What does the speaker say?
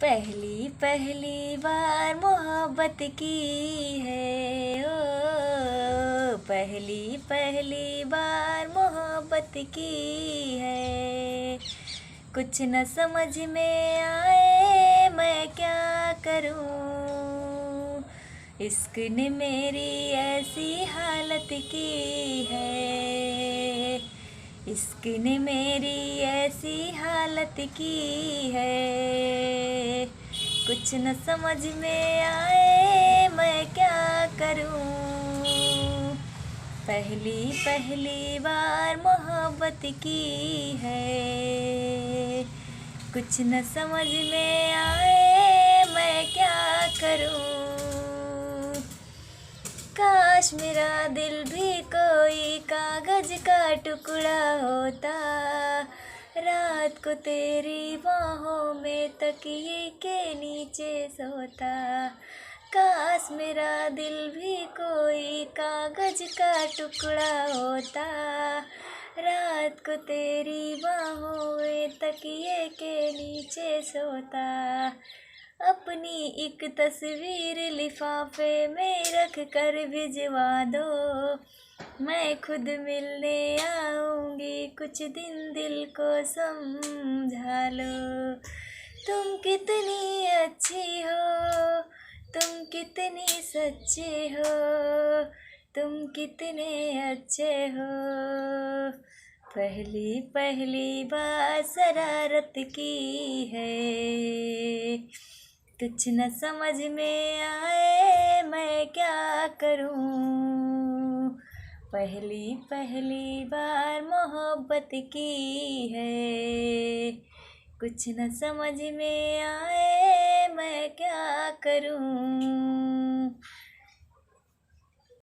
पहली पहली बार मोहब्बत की है ओ, पहली पहली बार मोहब्बत की है। कुछ न समझ में आए मैं क्या करूं, इश्क ने मेरी ऐसी हालत की है, इश्क ने मेरी ऐसी हालत की है। कुछ न समझ में आए मैं क्या करूं, पहली पहली बार मोहब्बत की है। कुछ न समझ में आए मैं क्या करूं, काश मेरा दिल भी कोई कागज का टुकड़ा होता, रात को तेरी बाहों में तकिए के नीचे सोता। काश मेरा दिल भी कोई कागज का टुकड़ा होता, रात को तेरी बाहों में तकिए के नीचे सोता। अपनी एक तस्वीर लिफाफे में रख कर भिजवा दो, मैं खुद मिलने आऊँगी, कुछ दिन दिल को समझा लो। तुम कितनी अच्छी हो, तुम कितनी सच्ची हो, तुम कितने अच्छे हो। पहली पहली बार शरारत की है, कुछ न समझ में आए मैं क्या करूं, पहली पहली बार मोहब्बत की है। कुछ न समझ में आए मैं क्या करूं।